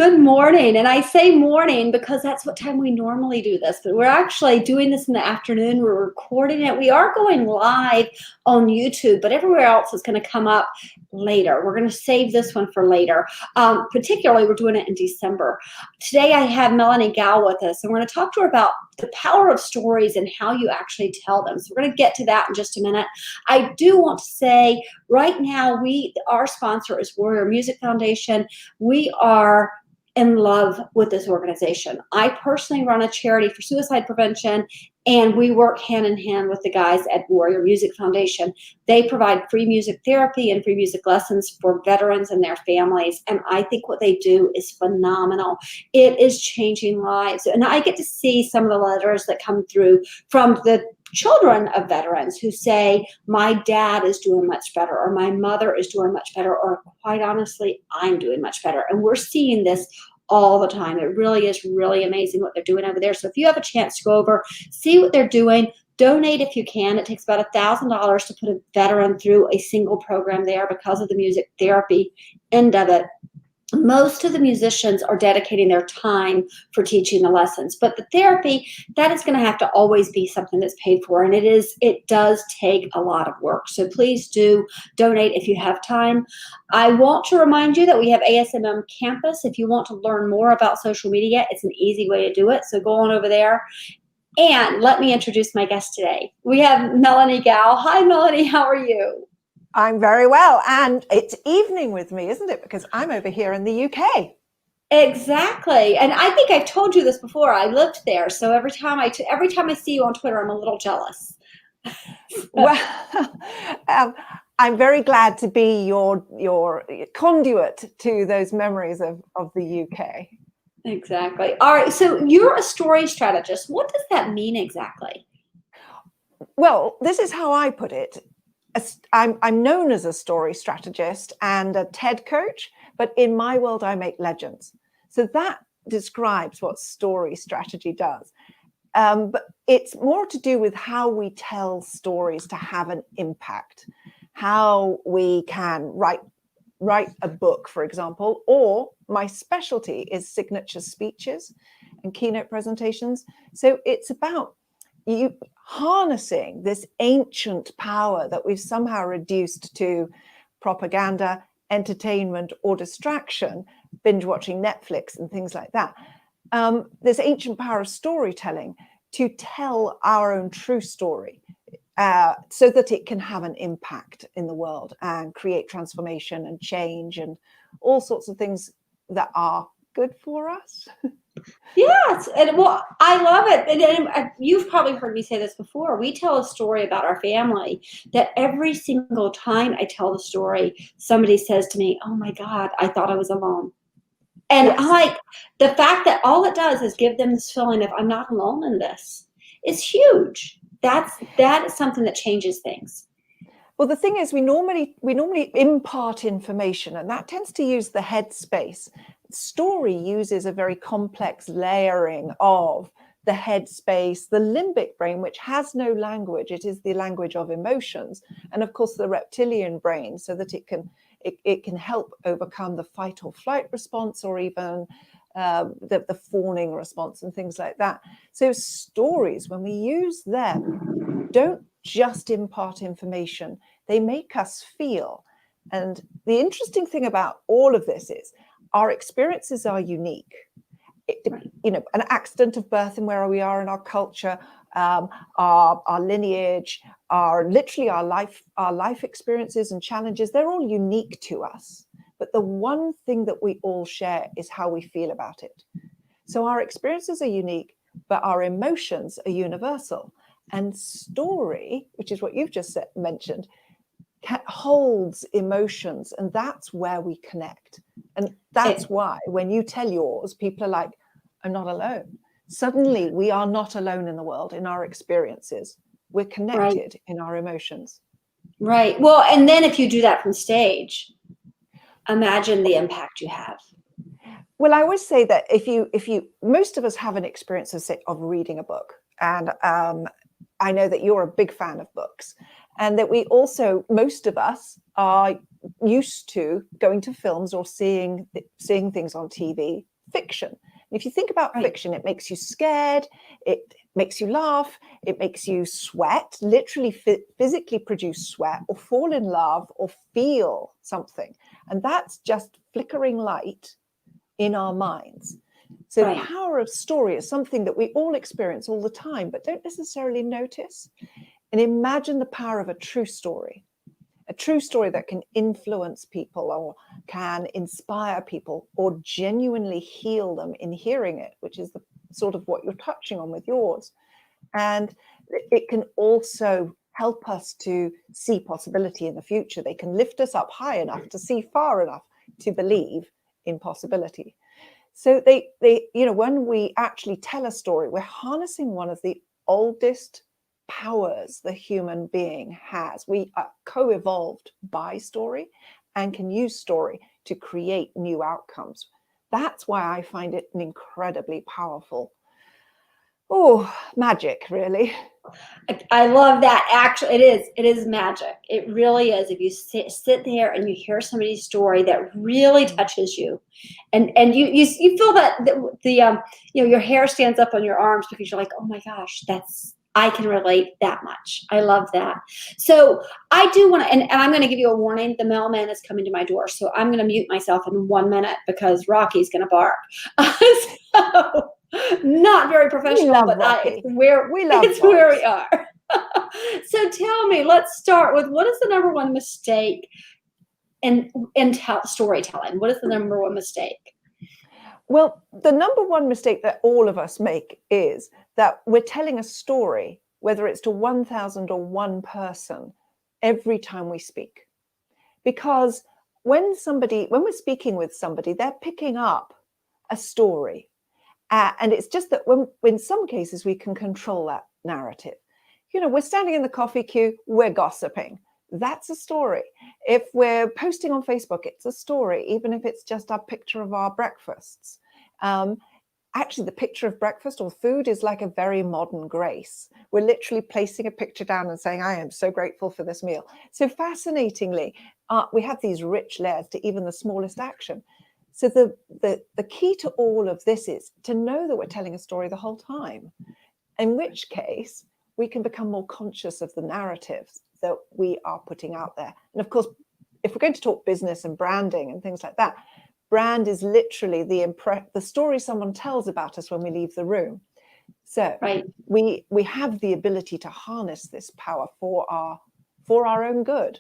Good morning. And I say morning because that's what time we normally do this, but we're actually doing this in the afternoon. We're recording it. We are going live on YouTube, but everywhere else is going to come up later. We're going to save this one for later. Particularly, we're doing it in December. Today, I have Melanie Gow with us, and we're going to talk to her about the power of stories and how you actually tell them. So we're going to get to that in just a minute. I do want to say right now, our sponsor is Warrior Music Foundation. We are in love with this organization. I personally run a charity for suicide prevention, and we work hand in hand with the guys at Warrior Music Foundation. They provide free music therapy and free music lessons for veterans and their families, and I think what they do is phenomenal. It is changing lives, and I get to see some of the letters that come through from the children of veterans who say, my dad is doing much better, or my mother is doing much better, or quite honestly, I'm doing much better. And we're seeing this all the time. It really is really amazing what they're doing over there. So if you have a chance to go over, see what they're doing, donate if you can. It takes about $1,000 to put a veteran through a single program there because of the music therapy end of it. Most of the musicians are dedicating their time for teaching the lessons, but the therapy, that is going to have to always be something that's paid for, and it does take a lot of work. So please do donate if you have time. I want to remind you that we have ASMM Campus. If you want to learn more about social media, it's an easy way to do it. So go on over there. And let me introduce my guest today. We have Melanie Gow. Hi, Melanie. How are you? I'm very well. And it's evening with me, isn't it? Because I'm over here in the UK. Exactly. And I think I've told you this before. I lived there. So every time I see you on Twitter, I'm a little jealous. Well, I'm very glad to be your conduit to those memories of the UK. Exactly. All right. So you're a story strategist. What does that mean exactly? Well, this is how I put it. I'm known as a story strategist and a TED coach, but in my world, I make legends. So that describes what story strategy does. But it's more to do with how we tell stories to have an impact, how we can write a book, for example, or my specialty is signature speeches and keynote presentations. So it's about you harnessing this ancient power that we've somehow reduced to propaganda, entertainment, or distraction, binge watching Netflix and things like that. This ancient power of storytelling to tell our own true story so that it can have an impact in the world and create transformation and change and all sorts of things that are good for us. Yes, and well, I love it. And you've probably heard me say this before. We tell a story about our family that every single time I tell the story, somebody says to me, "Oh my God, I thought I was alone." And Yes. I'm like, the fact that all it does is give them this feeling of I'm not alone in this is huge. That is something that changes things. Well, the thing is, we normally impart information, and that tends to use the head space. Story uses a very complex layering of the head space, the limbic brain, which has no language. It is the language of emotions, and of course the reptilian brain, so that it can help overcome the fight or flight response, or even the fawning response and things like that. So stories, when we use them, don't just impart information, they make us feel. And the interesting thing about all of this is our experiences are unique. An accident of birth and where we are in our culture, our lineage, literally our life experiences and challenges, they're all unique to us. But the one thing that we all share is how we feel about it. So our experiences are unique, but our emotions are universal. And story, which is what you've just mentioned, holds emotions, and that's where we connect. And that's why when you tell yours, people are like, I'm not alone. Suddenly we are not alone in the world, in our experiences. We're connected in our emotions. Right. Well, and then if you do that from stage, imagine the impact you have. Well, I always say that if you most of us have an experience of reading a book, and I know that you're a big fan of books, and that we also, most of us are used to going to films or seeing things on TV fiction. If you think about Right. fiction, it makes you scared, it makes you laugh, it makes you sweat, literally physically produce sweat, or fall in love, or feel something. And that's just flickering light in our minds. So Right. the power of story is something that we all experience all the time, but don't necessarily notice. And imagine the power of a true story that can influence people or can inspire people or genuinely heal them in hearing it, which is the sort of what you're touching on with yours. And it can also help us to see possibility in the future. They can lift us up high enough to see far enough to believe in possibility. So they when we actually tell a story, we're harnessing one of the oldest powers the human being has. We are co-evolved by story and can use story to create new outcomes. That's why I find it an incredibly powerful magic, really. I love that. Actually, it is magic. It really is. If you sit there and you hear somebody's story that really touches you, and you feel that the your hair stands up on your arms because you're like, oh my gosh, I can relate that much. I love that. So I do want to, and I'm going to give you a warning. The mailman is coming to my door, so I'm going to mute myself in 1 minute because Rocky's going to bark. So, not very professional, but it's where we are. So tell me, let's start with, what is the number one mistake in storytelling? What is the number one mistake? Well, the number one mistake that all of us make is that we're telling a story, whether it's to 1,000 or one person, every time we speak. Because when we're speaking with somebody, they're picking up a story. And it's just that in some cases, we can control that narrative. We're standing in the coffee queue, we're gossiping. That's a story. If we're posting on Facebook, it's a story, even if it's just a picture of our breakfasts. Actually, the picture of breakfast or food is like a very modern grace. We're literally placing a picture down and saying, I am so grateful for this meal. So fascinatingly, we have these rich layers to even the smallest action. So the key to all of this is to know that we're telling a story the whole time, in which case we can become more conscious of the narratives that we are putting out there. And of course, if we're going to talk business and branding and things like that, brand is literally the story someone tells about us when we leave the room. So right. we have the ability to harness this power for our own good.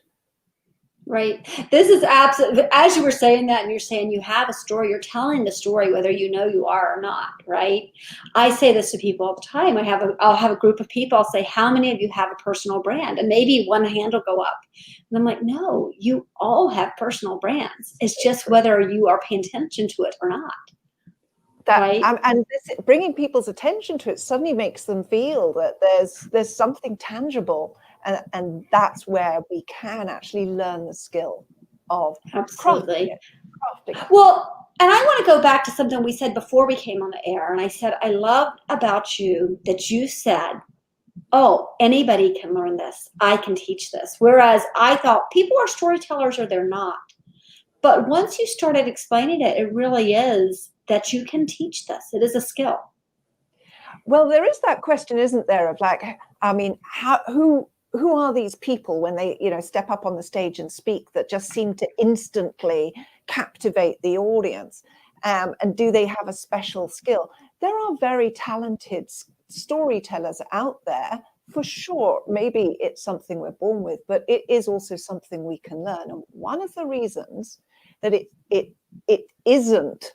Right. This is absolutely, as you were saying that, and you're saying you have a story, you're telling the story whether you know you are or not, right? I say this to people all the time. I'll have a group of people, I'll say, how many of you have a personal brand? And maybe one hand will go up. And I'm like, no, you all have personal brands. It's just whether you are paying attention to it or not. Right? And bringing people's attention to it suddenly makes them feel that there's something tangible. And that's where we can actually learn the skill of absolutely crafting it. Well, and I want to go back to something we said before we came on the air. And I said, I love about you that you said, oh, anybody can learn this. I can teach this. Whereas I thought people are storytellers or they're not. But once you started explaining it, it really is that you can teach this. It is a skill. Well, there is that question, isn't there, of like, I mean, who are these people when they, step up on the stage and speak that just seem to instantly captivate the audience? And do they have a special skill? There are very talented storytellers out there, for sure. Maybe it's something we're born with, but it is also something we can learn. And one of the reasons that it isn't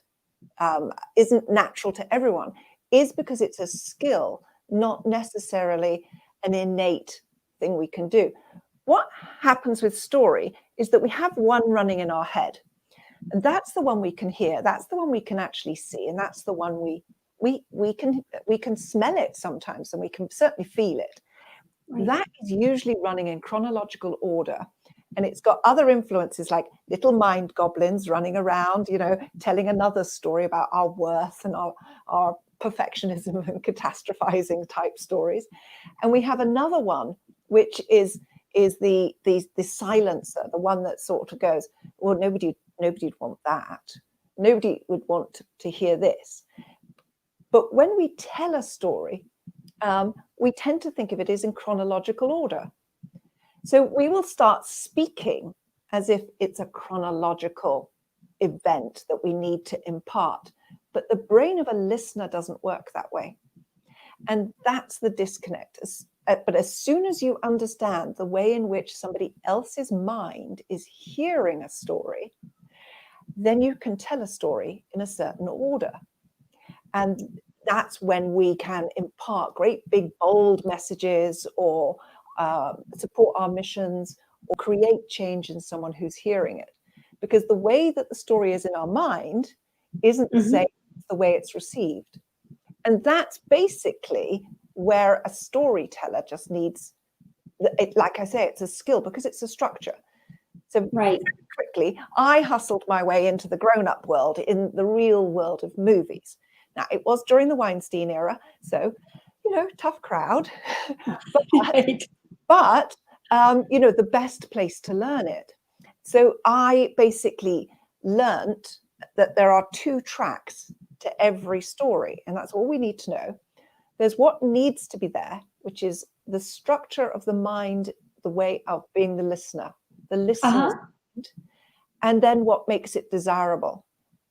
natural to everyone is because it's a skill, not necessarily an innate thing we can do. What happens with story is that we have one running in our head, and that's the one we can hear, that's the one we can actually see, and that's the one we can smell it sometimes, and we can certainly feel it. Right. That is usually running in chronological order, and it's got other influences like little mind goblins running around, telling another story about our worth and our perfectionism and catastrophizing type stories. And we have another one, which is the silencer, the one that sort of goes, well, nobody'd want that. Nobody would want to hear this. But when we tell a story, we tend to think of it as in chronological order. So we will start speaking as if it's a chronological event that we need to impart. But the brain of a listener doesn't work that way. And that's the disconnect. But as soon as you understand the way in which somebody else's mind is hearing a story, then you can tell a story in a certain order. And that's when we can impart great big bold messages, or support our missions, or create change in someone who's hearing it. Because the way that the story is in our mind isn't the same as the way it's received. And that's basically where a storyteller just needs, like I say, it's a skill because it's a structure. So very quickly, I hustled my way into the grown-up world, in the real world of movies. Now, it was during the Weinstein era, so, tough crowd. but the best place to learn it. So I basically learnt that there are 2 tracks to every story, and that's all we need to know. There's what needs to be there, which is the structure of the mind, the way of being the listener, the listener's mind, and then what makes it desirable,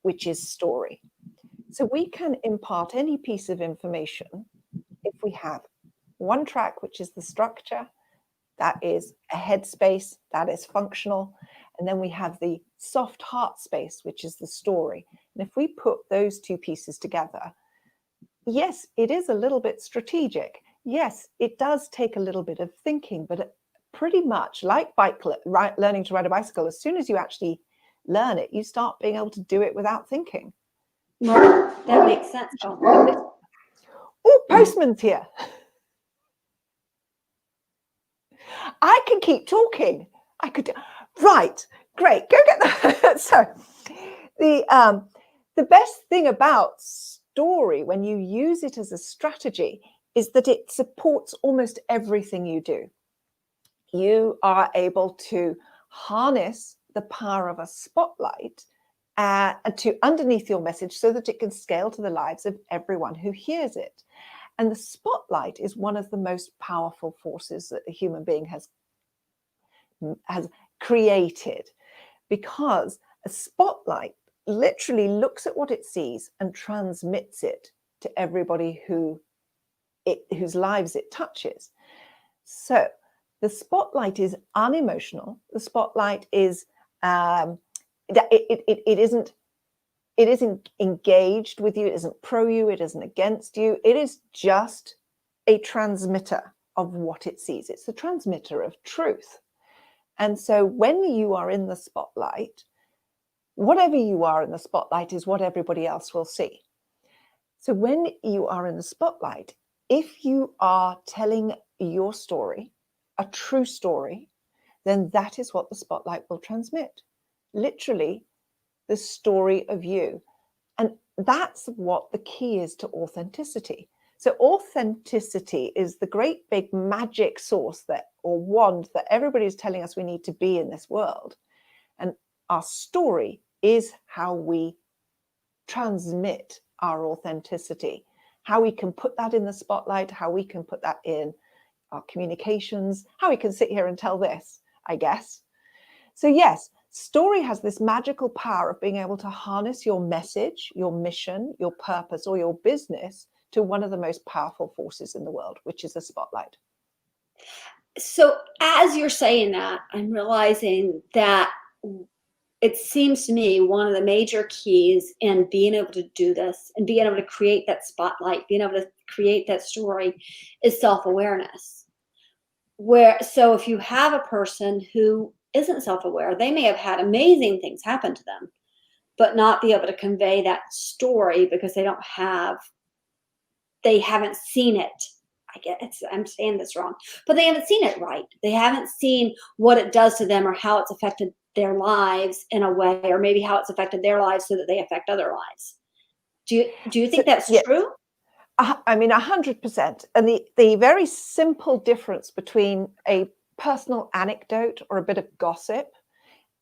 which is story. So we can impart any piece of information if we have one track, which is the structure, that is a headspace, that is functional, and then we have the soft heart space, which is the story. And if we put those 2 pieces together, yes, it is a little bit strategic. Yes, it does take a little bit of thinking, but pretty much like learning to ride a bicycle, as soon as you actually learn it, you start being able to do it without thinking. Well, that makes sense. Oh, postman's here. I can keep talking. Right, great. Go get that. So the best thing about story, when you use it as a strategy, is that it supports almost everything you do. You are able to harness the power of a spotlight to underneath your message so that it can scale to the lives of everyone who hears it. And the spotlight is one of the most powerful forces that a human being has created, because a spotlight literally looks at what it sees and transmits it to everybody whose lives it touches. So the spotlight is unemotional. The spotlight is it isn't engaged with you, it isn't pro you, it isn't against you. It is just a transmitter of what it sees. It's a transmitter of truth. And so when you are in the spotlight, whatever you are in the spotlight is what everybody else will see. So when you are in the spotlight, if you are telling your story, a true story, then that is what the spotlight will transmit. Literally, the story of you. And that's what the key is to authenticity. So authenticity is the great big magic source or wand that everybody's telling us we need to be in this world. And our story is how we transmit our authenticity, how we can put that in the spotlight, how we can put that in our communications, how we can sit here and tell this, I guess. So yes, story has this magical power of being able to harness your message, your mission, your purpose, or your business to one of the most powerful forces in the world, which is a spotlight. So as you're saying that, I'm realizing that it seems to me one of the major keys in being able to do this and being able to create that spotlight, being able to create that story, is self-awareness. So if you have a person who isn't self-aware, they may have had amazing things happen to them, but not be able to convey that story because they haven't seen it. I'm saying this wrong, but they haven't seen it right. They haven't seen what it does to them or how it's affected their lives in a way, or maybe how it's affected their lives so that they affect other lives. Do you think that's true? I mean, 100%. And the very simple difference between a personal anecdote or a bit of gossip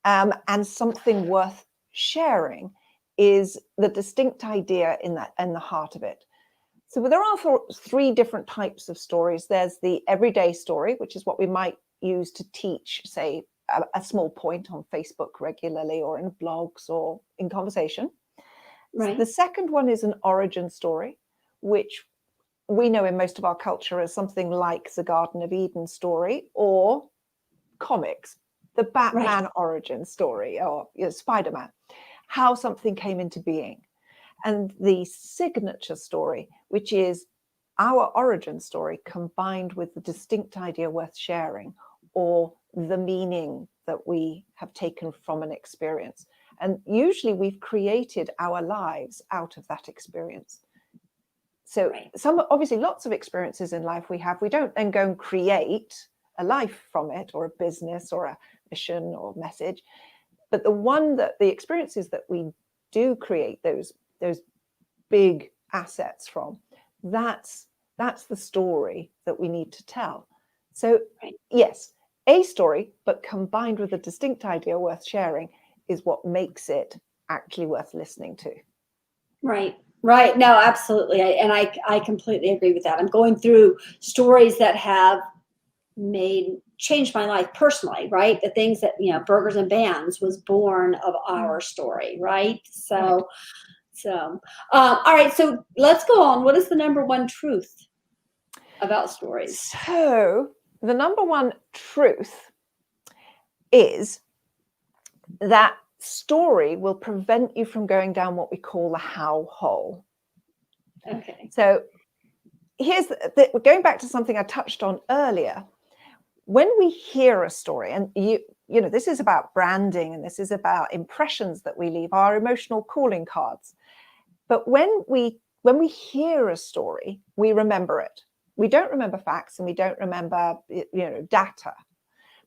and something worth sharing is the distinct idea in the heart of it. So there are three different types of stories. There's the everyday story, which is what we might use to teach, say, a small point on Facebook regularly, or in blogs or in conversation. Right. The second one is an origin story, which we know in most of our culture as something like the Garden of Eden story, or comics, the Batman origin story, or Spider-Man, how something came into being. And the signature story, which is our origin story combined with the distinct idea worth sharing, or the meaning that we have taken from an experience. And usually we've created our lives out of that experience. So obviously lots of experiences in life we have, we don't then go and create a life from it, or a business, or a mission or message. But the experiences that we do create those big assets from, that's the story that we need to tell. So yes, a story, but combined with a distinct idea worth sharing, is what makes it actually worth listening to. Right. No, absolutely. I completely agree with that. I'm going through stories that have changed my life personally, right? The things that, Burgers and Bands was born of our story, right? So, all right. So let's go on. What is the number one truth about stories? So the number one truth is that story will prevent you from going down what we call the how hole. Okay. So here's going back to something I touched on earlier. When we hear a story, and this is about branding, and this is about impressions that we leave, our emotional calling cards. But when we hear a story, we remember it. We don't remember facts, and we don't remember data,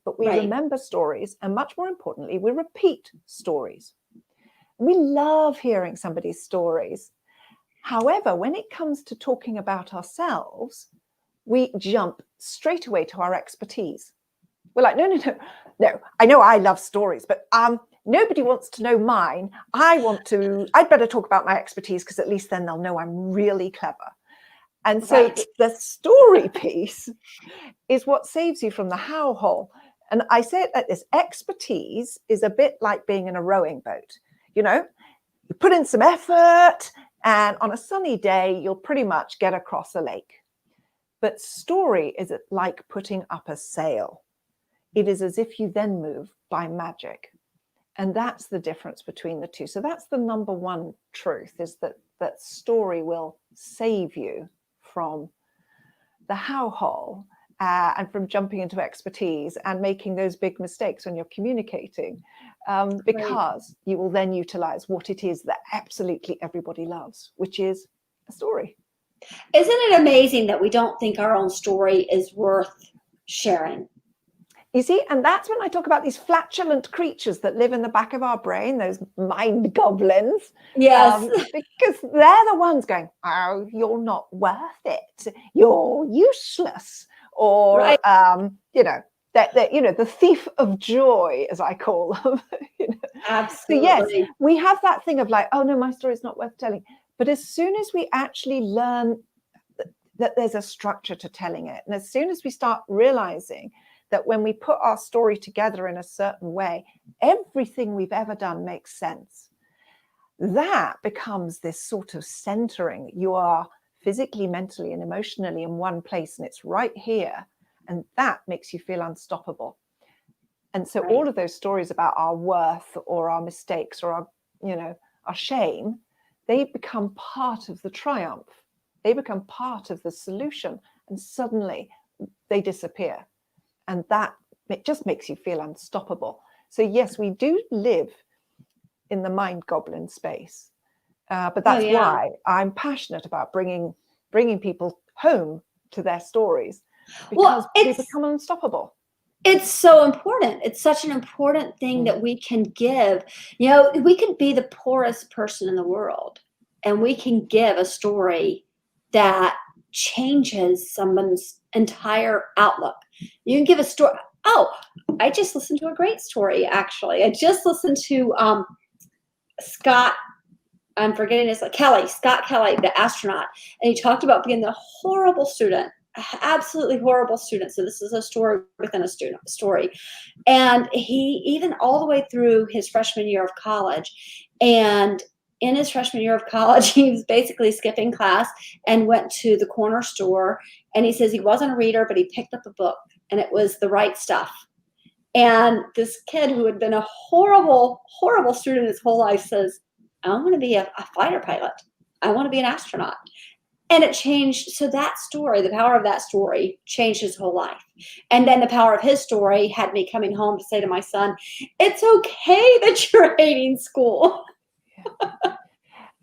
but we remember stories, and much more importantly, we repeat stories. We love hearing somebody's stories. However, when it comes to talking about ourselves, we jump straight away to our expertise. We're like, no, I know I love stories, but nobody wants to know mine. I'd better talk about my expertise, because at least then they'll know I'm really clever. And so the story piece is what saves you from the how hole. And I say it like this: expertise is a bit like being in a rowing boat. You put in some effort, and on a sunny day, you'll pretty much get across a lake. But story is like putting up a sail. It is as if you then move by magic. And that's the difference between the two. So that's the number one truth, is that story will save you from the how hole, and from jumping into expertise and making those big mistakes when you're communicating, because you will then utilize what it is that absolutely everybody loves, which is a story. Isn't it amazing that we don't think our own story is worth sharing? You see, and that's when I talk about these flatulent creatures that live in the back of our brain, those mind goblins. Yes. Because they're the ones going, oh, you're not worth it. You're useless. Or, the thief of joy, as I call them. Absolutely. So yes, we have that thing of like, oh no, my story is not worth telling. But as soon as we actually learn that there's a structure to telling it, and as soon as we start realizing that when we put our story together in a certain way, everything we've ever done makes sense, that becomes this sort of centering. You are physically, mentally, and emotionally in one place, and it's right here. And that makes you feel unstoppable. And so all of those stories about our worth, or our mistakes, or our shame, they become part of the triumph. They become part of the solution, and suddenly they disappear. And that, it just makes you feel unstoppable. So yes, we do live in the mind goblin space, but that's why I'm passionate about bringing people home to their stories, because we become unstoppable. It's so important. It's such an important thing that we can give. We can be the poorest person in the world, and we can give a story that changes someone's entire outlook. You can give a story. Oh, I just listened to a great story, actually. I just listened to Scott I'm forgetting his, Scott Kelly, the astronaut. And he talked about being the horrible student, absolutely horrible student. So this is a story within a story. And he, even all the way through his freshman year of college, and in his freshman year of college, he was basically skipping class and went to the corner store. And he says he wasn't a reader, but he picked up a book, and it was The Right Stuff. And this kid who had been a horrible, horrible student his whole life says, I want to be a fighter pilot. I want to be an astronaut. And it changed. So that story, the power of that story, changed his whole life. And then the power of his story had me coming home to say to my son, it's okay that you're hating school.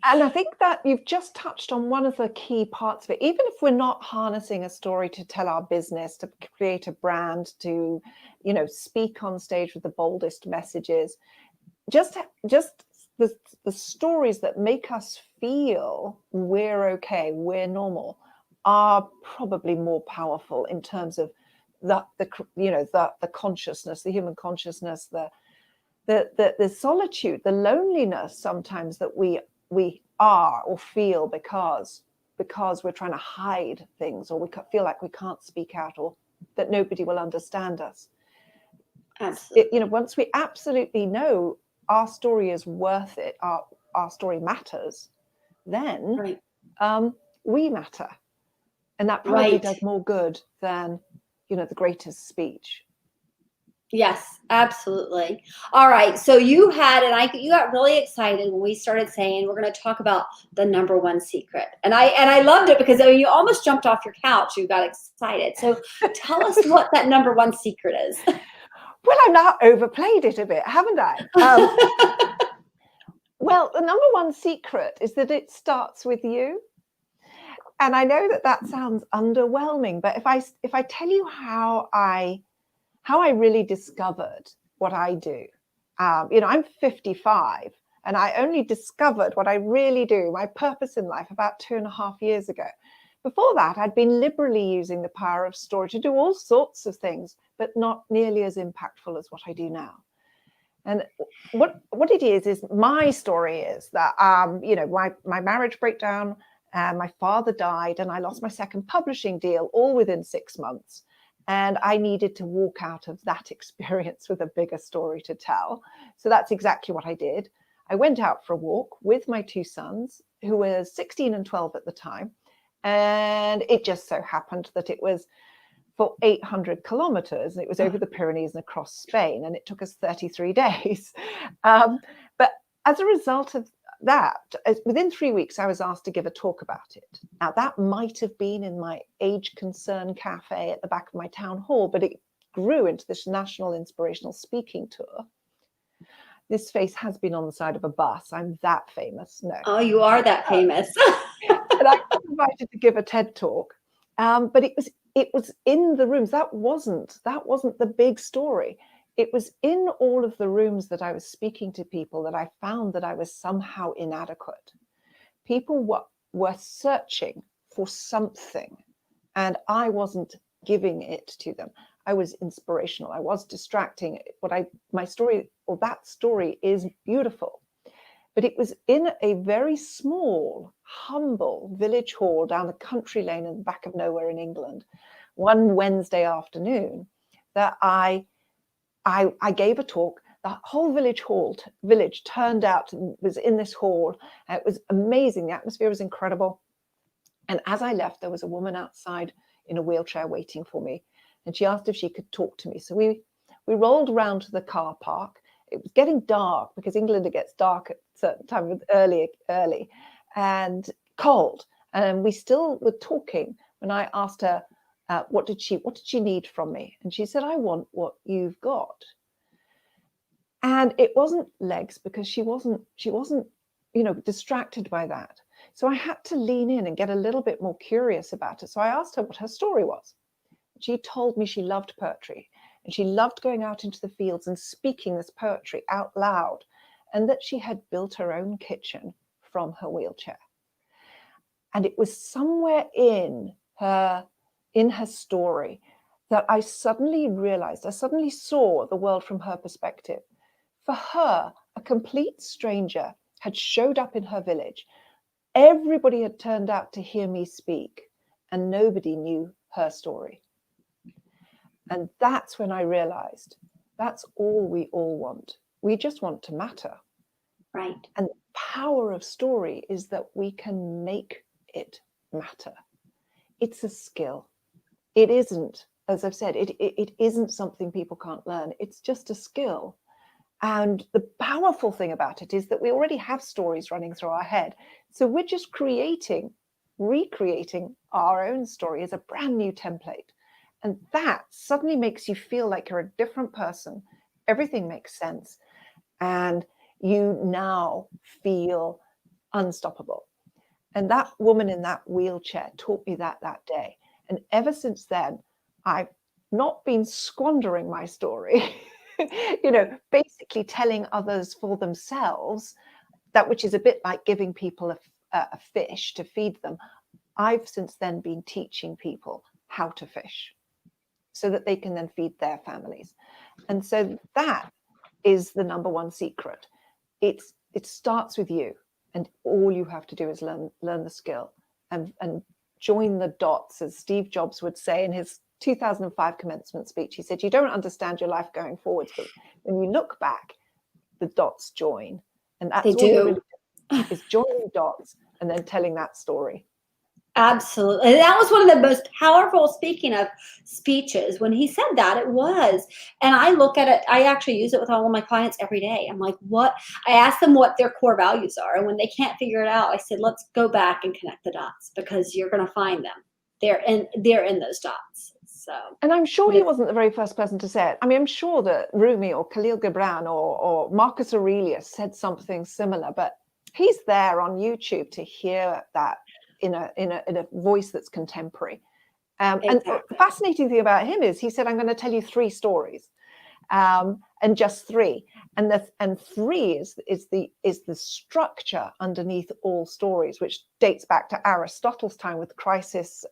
And I think that you've just touched on one of the key parts of it. Even if we're not harnessing a story to tell our business, to create a brand, to, speak on stage with the boldest messages, just the stories that make us feel we're okay, we're normal, are probably more powerful in terms of the consciousness, the human consciousness, the solitude, the loneliness sometimes that we are or feel because we're trying to hide things, or we feel like we can't speak out, or that nobody will understand us. Absolutely. Once we absolutely know our story is worth it, our story matters, then right. We matter. And that probably does more good than, the greatest speech. Yes, absolutely. All right. So you got really excited when we started saying we're going to talk about the number one secret. And I loved it because you almost jumped off your couch. You got excited. So tell us what that number one secret is. Well, I've now overplayed it a bit, haven't I? Well, the number one secret is that it starts with you. And I know that sounds underwhelming, but if I tell you how I really discovered what I do, I'm 55, and I only discovered what I really do, my purpose in life, about 2.5 years ago. Before that, I'd been liberally using the power of story to do all sorts of things, but not nearly as impactful as what I do now. And what it is my story is that, my marriage breakdown, my father died, and I lost my second publishing deal all within 6 months. And I needed to walk out of that experience with a bigger story to tell. So that's exactly what I did. I went out for a walk with my 2 sons, who were 16 and 12 at the time. And it just so happened that it was for 800 kilometers. And it was over the Pyrenees and across Spain. And it took us 33 days. But as a result of that, within 3 weeks, I was asked to give a talk about it. Now, that might have been in my Age Concern cafe at the back of my town hall, but it grew into this national inspirational speaking tour. This face has been on the side of a bus. I'm that famous. No. Oh, you are that famous. And I got invited to give a TED talk, but it was in the rooms. That wasn't the big story. It was in all of the rooms that I was speaking to people that I found that I was somehow inadequate. People were searching for something, and I wasn't giving it to them. I was inspirational. I was distracting. That story is beautiful. But it was in a very small, humble village hall down a country lane in the back of nowhere in England, one Wednesday afternoon, that I gave a talk. The whole village turned out and was in this hall. It was amazing. The atmosphere was incredible. And as I left, there was a woman outside in a wheelchair waiting for me. And she asked if she could talk to me. So we rolled around to the car park. It was getting dark, because England, it gets dark at a certain time, early and cold. And we still were talking when I asked her, what did she need from me? And she said, I want what you've got. And it wasn't legs, because she wasn't, distracted by that. So I had to lean in and get a little bit more curious about it. So I asked her what her story was. She told me she loved poetry, and she loved going out into the fields and speaking this poetry out loud, and that she had built her own kitchen from her wheelchair. And it was somewhere in her story that I suddenly realized, I suddenly saw the world from her perspective. For her, a complete stranger had showed up in her village. Everybody had turned out to hear me speak, and nobody knew her story. And that's when I realized that's all we all want. We just want to matter. Right. And the power of story is that we can make it matter. It's a skill. It isn't, as I've said, it isn't something people can't learn. It's just a skill. And the powerful thing about it is that we already have stories running through our head. So we're just recreating our own story as a brand new template. And that suddenly makes you feel like you're a different person. Everything makes sense. And you now feel unstoppable. And that woman in that wheelchair taught me that day. And ever since then, I've not been squandering my story, basically telling others for themselves, that which is a bit like giving people a fish to feed them. I've since then been teaching people how to fish so that they can then feed their families. And so that is the number one secret. It starts with you, and all you have to do is learn the skill and join the dots, as Steve Jobs would say in his 2005 commencement speech. He said, you don't understand your life going forwards, but when you look back, the dots join. And that's all you really do, is joining the dots and then telling that story. Absolutely. And that was one of the most powerful, speaking of speeches, when he said that, it was. And I look at it, I actually use it with all of my clients every day. I'm like, what? I ask them what their core values are. And when they can't figure it out, I said, let's go back and connect the dots, because you're going to find them. They're in those dots. So, and I'm sure he wasn't the very first person to say it. I mean, I'm sure that Rumi or Khalil Gibran or Marcus Aurelius said something similar, but he's there on YouTube to hear that in a voice that's contemporary. Exactly. And the fascinating thing about him is he said, I'm going to tell you 3 stories, and just 3. And 3 is the structure underneath all stories, which dates back to Aristotle's time with crisis,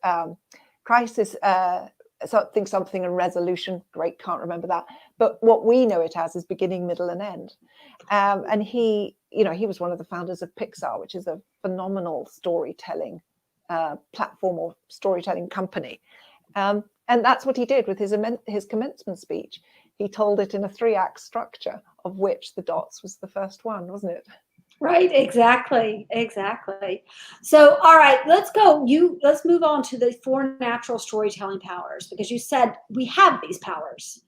something and resolution. Great, can't remember that. But what we know it as is beginning, middle, and end. And he was one of the founders of Pixar, which is a phenomenal storytelling platform or storytelling company. And that's what he did with his commencement speech. He told it in a 3-act structure, of which the dots was the first one, wasn't it? Right, exactly. So, all right, let's move on to the 4 natural storytelling powers, because you said we have these powers,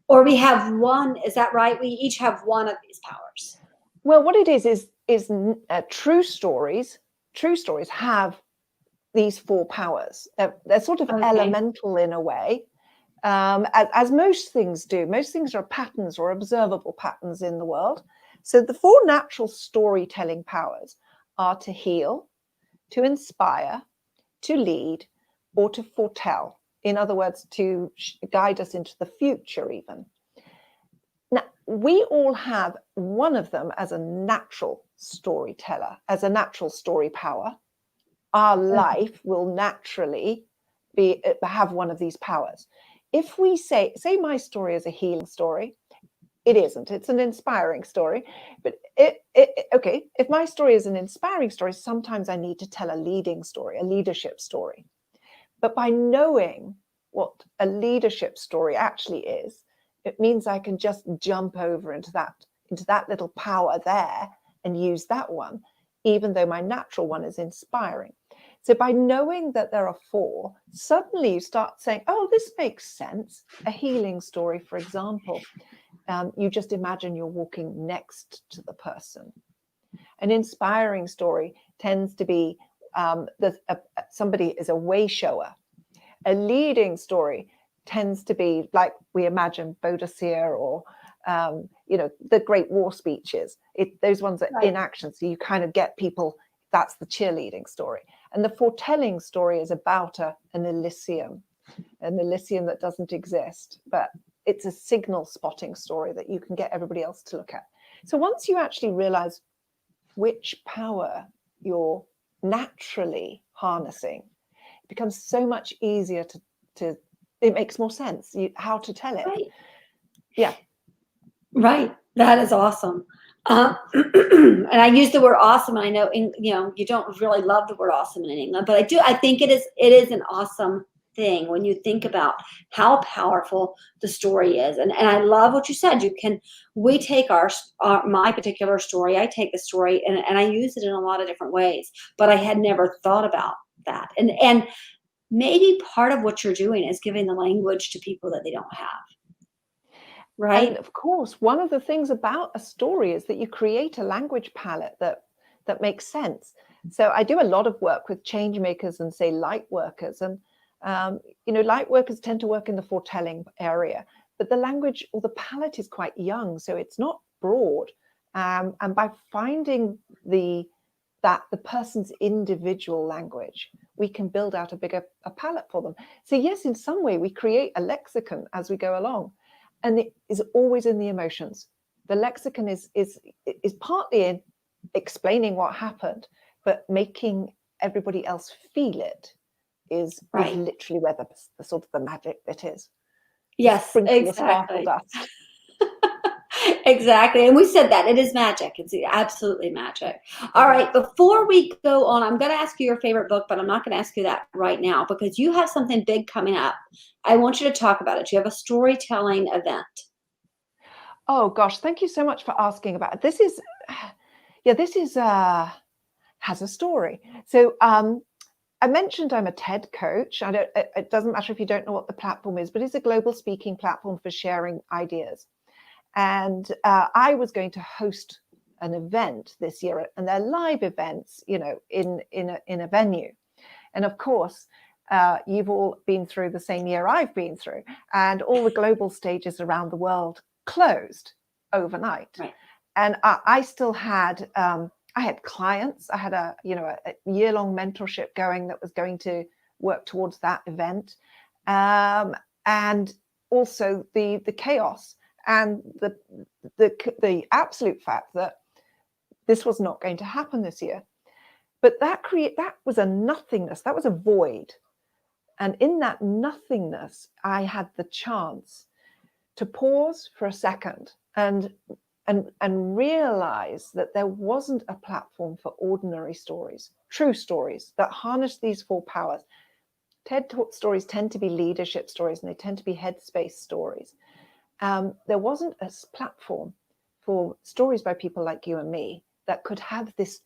or we have one. Is that right? We each have one of these powers. Well, what it is true stories. True stories have these 4 powers. They're sort of elemental in a way, as most things do. Most things are patterns or observable patterns in the world. So the 4 natural storytelling powers are to heal, to inspire, to lead, or to foretell. In other words, to guide us into the future even. Now, we all have one of them as a natural storyteller, as a natural story power. Our life will naturally have one of these powers. If we say my story is a healing story, it isn't. It's an inspiring story. But if my story is an inspiring story, sometimes I need to tell a leading story, a leadership story. But by knowing what a leadership story actually is, it means I can just jump over into that little power there and use that one, even though my natural one is inspiring. So by knowing that there are 4, suddenly you start saying, oh, this makes sense. A healing story, for example. You just imagine you're walking next to the person. An inspiring story tends to be somebody is a way shower. A leading story tends to be like we imagine Baudelaire or the great war speeches. Those ones are in action, so you kind of get people. That's the cheerleading story. And the foretelling story is about an Elysium that doesn't exist, but it's a signal spotting story that you can get everybody else to look at. So once you actually realize which power you're naturally harnessing, it becomes so much easier to it makes more sense how to tell it. Right. Yeah. Right. That is awesome. And I use the word awesome, and I know you don't really love the word awesome in England, but I do. I think it is an awesome thing when you think about how powerful the story is. And I love what you said. We take my particular story, I take the story, and I use it in a lot of different ways, but I had never thought about that. And maybe part of what you're doing is giving the language to people that they don't have. Right? And of course, one of the things about a story is that you create a language palette that makes sense. So I do a lot of work with change makers and, say, light workers. And, light workers tend to work in the foretelling area, but the language or the palette is quite young, so it's not broad. And by finding the person's individual language, we can build out a palette for them. So yes, in some way, we create a lexicon as we go along. And it is always in the emotions. The lexicon is partly in explaining what happened, but making everybody else feel it is literally where the sort of the magic bit is. Yes, exactly. Exactly. And we said that it is magic. It's absolutely magic. All right. Before we go on, I'm going to ask you your favorite book, but I'm not going to ask you that right now because you have something big coming up. I want you to talk about it. You have a storytelling event. Oh gosh, thank you so much for asking about it. This has a story. So I mentioned I'm a TED coach. It doesn't matter if you don't know what the platform is, but it's a global speaking platform for sharing ideas. And I was going to host an event this year, and they're live events, in a venue. And of course, you've all been through the same year I've been through, and all the global stages around the world closed overnight. Right. And I still had, I had clients. I had a year-long mentorship going that was going to work towards that event, and also the chaos. And the absolute fact that this was not going to happen this year. But that was a nothingness, that was a void. And in that nothingness, I had the chance to pause for a second and realize that there wasn't a platform for ordinary stories, true stories that harness these four powers. TED Talk stories tend to be leadership stories, and they tend to be headspace stories. There wasn't a platform for stories by people like you and me that could have this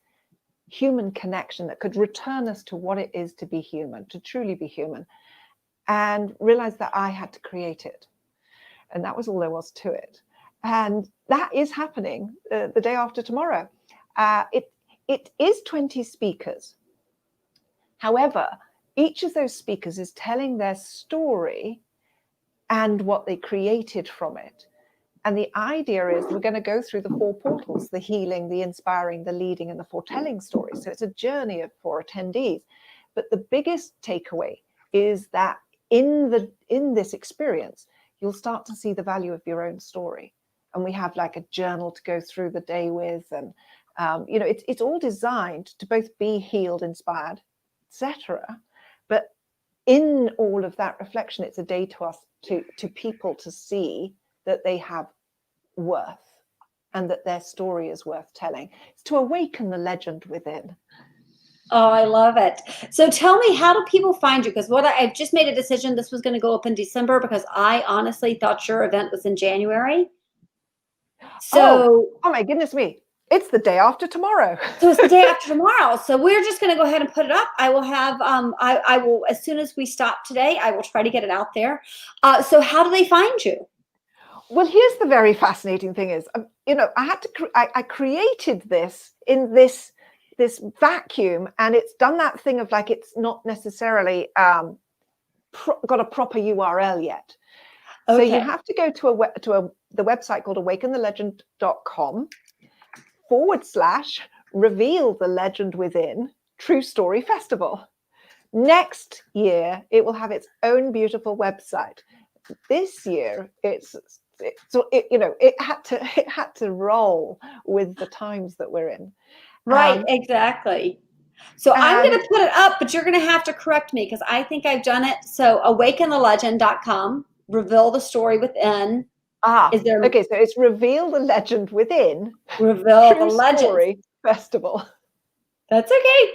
human connection, that could return us to what it is to be human, to truly be human, and realize that I had to create it. And that was all there was to it. And that is happening the day after tomorrow. It is 20 speakers. However, each of those speakers is telling their story and what they created from it. And the idea is we're going to go through the four portals: the healing, the inspiring, the leading, and the foretelling stories. So it's a journey for attendees. But the biggest takeaway is that in this experience, you'll start to see the value of your own story. And we have like a journal to go through the day with. And, it's all designed to both be healed, inspired, etc. But in all of that reflection, it's a day to us, to people to see that they have worth and that their story is worth telling. It's to awaken the legend within. Oh, I love it. So tell me, how do people find you? Because I've just made a decision, this was going to go up in December because I honestly thought your event was in January. So, oh my goodness me. It's the day after tomorrow. So it's the day after tomorrow. So we're just going to go ahead and put it up. I will have, I will, as soon as we stop today, I will try to get it out there. So how do they find you? Well, here's the very fascinating thing is, I created this in this vacuum, and it's done that thing of like, it's not necessarily got a proper URL yet. Okay. So you have to go to the website called awakenthelegend.com /reveal the legend within True Story Festival. Next year, it will have its own beautiful website. This year, it had to roll with the times that we're in. Right, exactly. So I'm going to put it up, but you're going to have to correct me because I think I've done it. So awakenthelegend.com, reveal the story within Is there Okay, so it's Reveal the Legend Within. Reveal the True Legend Story Festival. That's okay.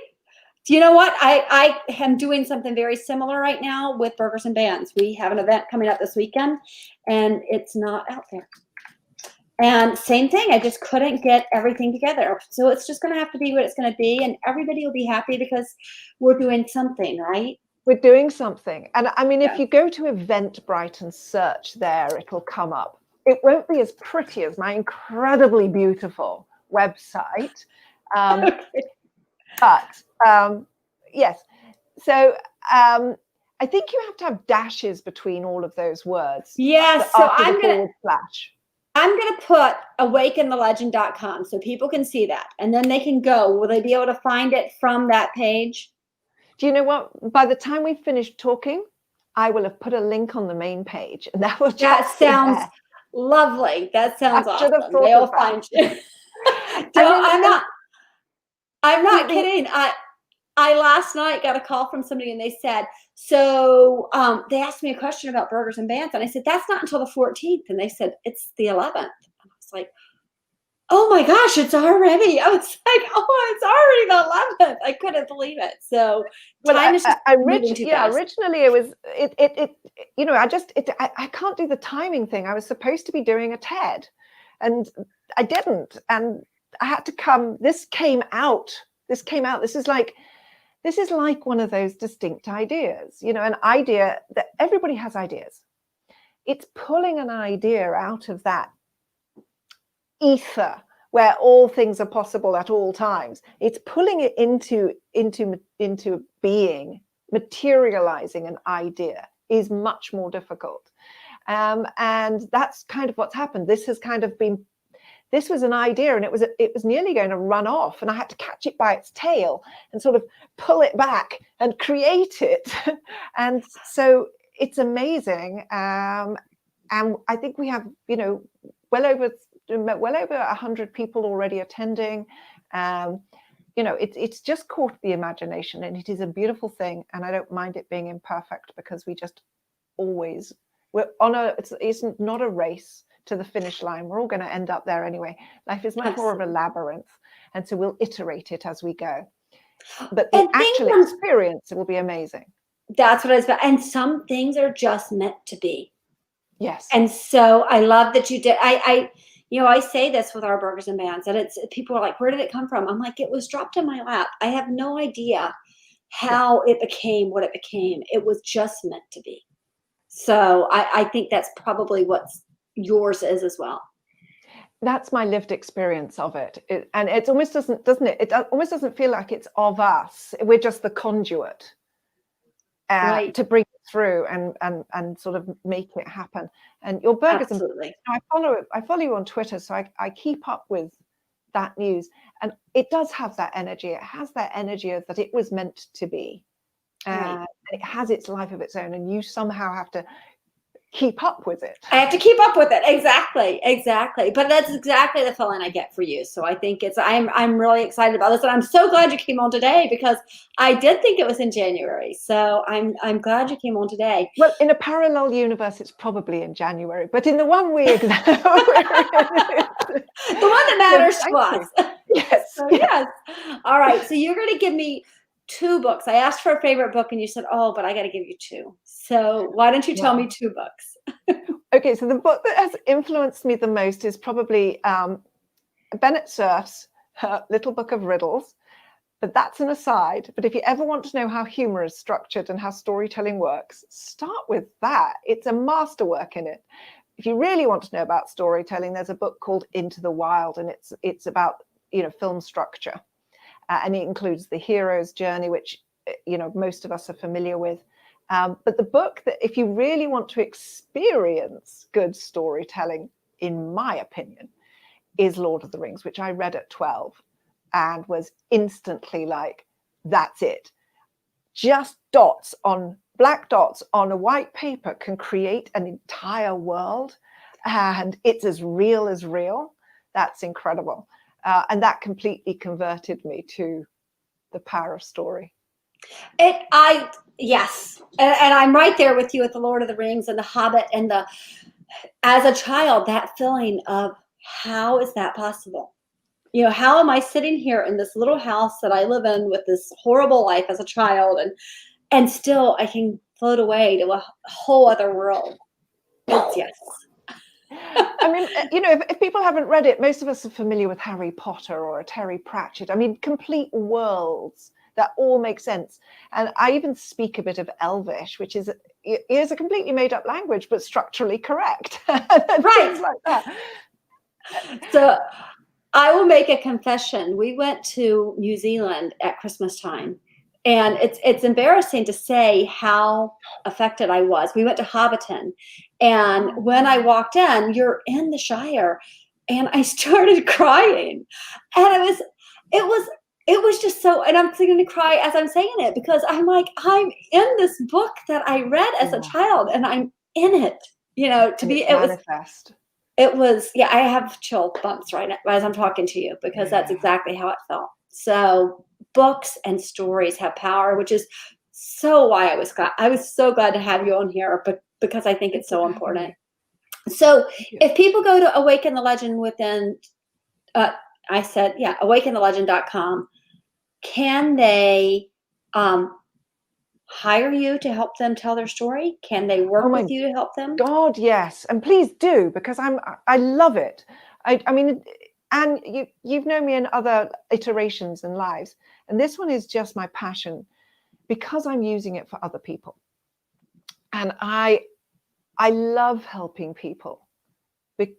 Do you know what? I am doing something very similar right now with Burgers and Bands. We have an event coming up this weekend, and it's not out there. And same thing, I just couldn't get everything together. So it's just going to have to be what it's going to be, and everybody will be happy because we're doing something, right? We're doing something. And I mean, if you go to Eventbrite and search there, it'll come up. It won't be as pretty as my incredibly beautiful website. But yes, so I think you have to have dashes between all of those words. Yes, so I'm going to put awakenthelegend.com so people can see that, and then they can go. Will they be able to find it from that page? Do you know what? By the time we finish talking, I will have put a link on the main page, and that will just That sounds lovely. That sounds awesome. They'll find you. I'm not kidding. I last night got a call from somebody, and they said, so they asked me a question about Burgers and Bands, and I said, that's not until the 14th. And they said, it's the 11th. And I was like, oh my gosh, it's already. I was like, oh, it's already the 11th. I couldn't believe it. So time is just moving too fast. Originally it was, you know, I can't do the timing thing. I was supposed to be doing a TED, and I didn't. And I had to come, this came out. This is like one of those distinct ideas, you know, an idea that everybody has ideas. It's pulling an idea out of that ether where all things are possible at all times. It's pulling it into being. Materializing an idea is much more difficult. And that's kind of what's happened. This was an idea, and it was nearly going to run off, and I had to catch it by its tail and sort of pull it back and create it. And so it's amazing. And I think we have, you know, well over 100 people already attending. You know, it's just caught the imagination, and it is a beautiful thing. And I don't mind it being imperfect, because we just always, it's not a race to the finish line. We're all going to end up there anyway. Life is much more of a labyrinth, and so we'll iterate it as we go. But the actual experience will be amazing. That's what I was about. And some things are just meant to be. Yes. And so I love that you did. I say this with our Burgers and Bands, that people are like, where did it come from? I'm like, it was dropped in my lap. I have no idea how it became what it became. It was just meant to be. So I think that's probably what's yours is as well. That's my lived experience of it. And it almost doesn't it? It almost doesn't feel like it's of us. We're just the conduit right, to bring it through and sort of make it happen. And your Burgers and Bands, I follow you on Twitter, so I keep up with that news, and it does have that energy. It has that energy of that it was meant to be, and it has its life of its own, and you somehow have to keep up with it. I have to keep up with it. Exactly. But that's exactly the feeling I get for you. So I think I'm really excited about this, and I'm so glad you came on today, because I did think it was in January. So I'm glad you came on today. Well, in a parallel universe, it's probably in January, but in the one we the one that matters to us. Yes. So, yes. All right. So you're going to give me 2 books. I asked for a favorite book, and you said, oh, but I got to give you 2. So why don't you tell me 2 books? Okay, so the book that has influenced me the most is probably Bennett Cerf's Little Book of Riddles, but that's an aside. But if you ever want to know how humor is structured and how storytelling works, start with that. It's a masterwork in it. If you really want to know about storytelling, there's a book called Into the Wild, and it's about, you know, film structure. And it includes the hero's journey, which, you know, most of us are familiar with. But the book that, if you really want to experience good storytelling, in my opinion, is Lord of the Rings, which I read at 12 and was instantly like, that's it. Just black dots on a white paper can create an entire world, and it's as real as real. That's incredible. And that completely converted me to the power of story. Yes. And I'm right there with you with the Lord of the Rings and the Hobbit and as a child, that feeling of how is that possible? You know, how am I sitting here in this little house that I live in with this horrible life as a child, and still I can float away to a whole other world. It's yes. I mean, you know, if people haven't read it, most of us are familiar with Harry Potter or a Terry Pratchett. I mean, complete worlds that all make sense. And I even speak a bit of Elvish, which is a completely made up language, but structurally correct. Right. Things like that. So I will make a confession. We went to New Zealand at Christmas time, and it's embarrassing to say how affected I was. We went to Hobbiton, and when I walked in, you're in the Shire, and I started crying, and it was just so, and I'm going to cry as I'm saying it, because I'm like, I'm in this book that I read as a child, and I'm in it, you know, to be, it was, yeah, I have chill bumps right now as I'm talking to you, because that's exactly how it felt. So books and stories have power, which is so why I was so glad to have you on here, but because I think it's so important. So if people go to Awaken the Legend Within, I said, yeah, awakenthelegend.com, can they hire you to help them tell their story? Can they work with you to help them? God, yes. And please do, because I love it. I mean, and you've known me in other iterations and lives, and this one is just my passion because I'm using it for other people. And I love helping people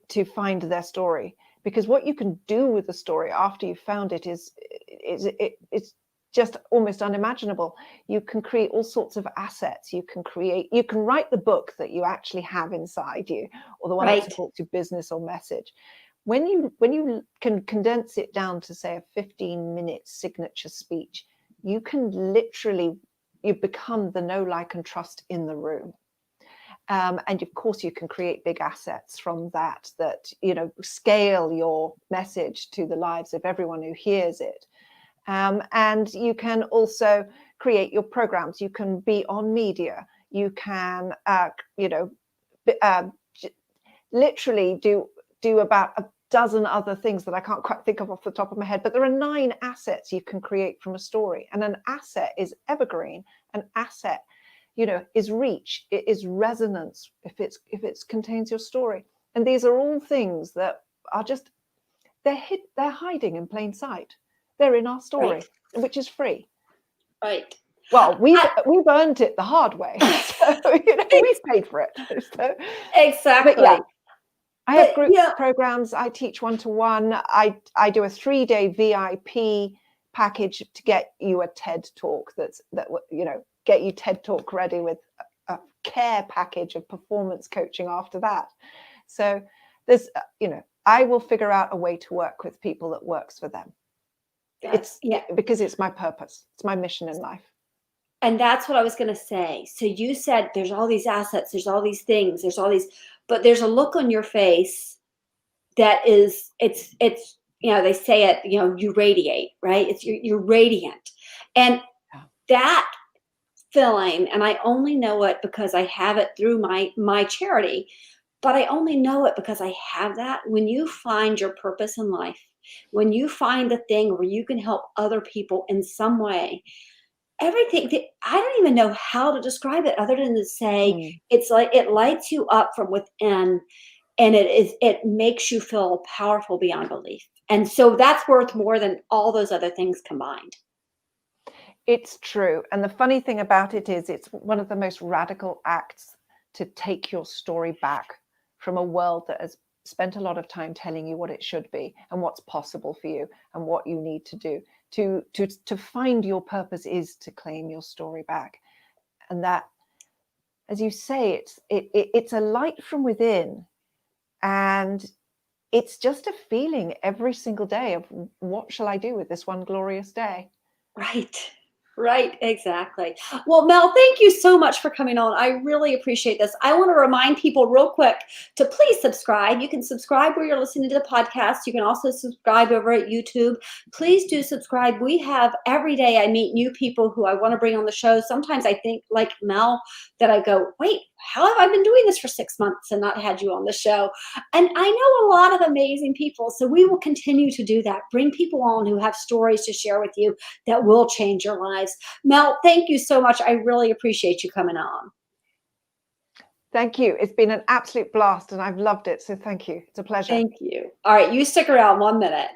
to find their story, because what you can do with the story after you've found it is it's just almost unimaginable. You can create all sorts of assets. You can write the book that you actually have inside you, or the one that supports your business or message. When you can condense it down to, say, a 15-minute signature speech, you can literally, you become the know, like, and trust in the room. And of course, you can create big assets from that, you know, scale your message to the lives of everyone who hears it. And you can also create your programs. You can be on media. You can, you know, literally do about a dozen other things that I can't quite think of off the top of my head. But there are 9 assets you can create from a story. And an asset is evergreen. An asset, you know, is reach. It is resonance if it contains your story. And these are all things that are just, they're hiding in plain sight. They're in our story, which is free. Right. Well, we've earned it the hard way. So, you know, we've paid for it. So, exactly. But yeah, I have group programs. I teach one-to-one. I do a 3-day VIP package to get you a TED talk that you know, get you TED talk ready with a care package of performance coaching after that. So there's, you know, I will figure out a way to work with people that works for them. Because it's my purpose. It's my mission in life. And that's what I was going to say. So you said there's all these assets, there's all these things, there's all these, but there's a look on your face that is, it's, you know, they say it, you know, you radiate, right? It's you're radiant. And that feeling, and I only know it because I have it through my charity, but I only know it because I have that. When you find your purpose in life, when you find the thing where you can help other people in some way, everything, I don't even know how to describe it other than to say it's like it lights you up from within, and it makes you feel powerful beyond belief. And so that's worth more than all those other things combined. It's true. And the funny thing about it is it's one of the most radical acts to take your story back from a world that has spent a lot of time telling you what it should be and what's possible for you and what you need to do. To find your purpose is to claim your story back. And that, as you say, it's a light from within. And it's just a feeling every single day of, what shall I do with this one glorious day? Right, exactly. Well, Mel, thank you so much for coming on. I really appreciate this. I want to remind people real quick to please subscribe. You can subscribe where you're listening to the podcast. You can also subscribe over at YouTube. Please do subscribe. We have every day I meet new people who I want to bring on the show. Sometimes I think like Mel that I go, wait, how have I been doing this for 6 months and not had you on the show? And I know a lot of amazing people. So we will continue to do that. Bring people on who have stories to share with you that will change your lives. Mel, thank you so much. I really appreciate you coming on. Thank you. It's been an absolute blast and I've loved it. So thank you. It's a pleasure. Thank you. All right, you stick around 1 minute.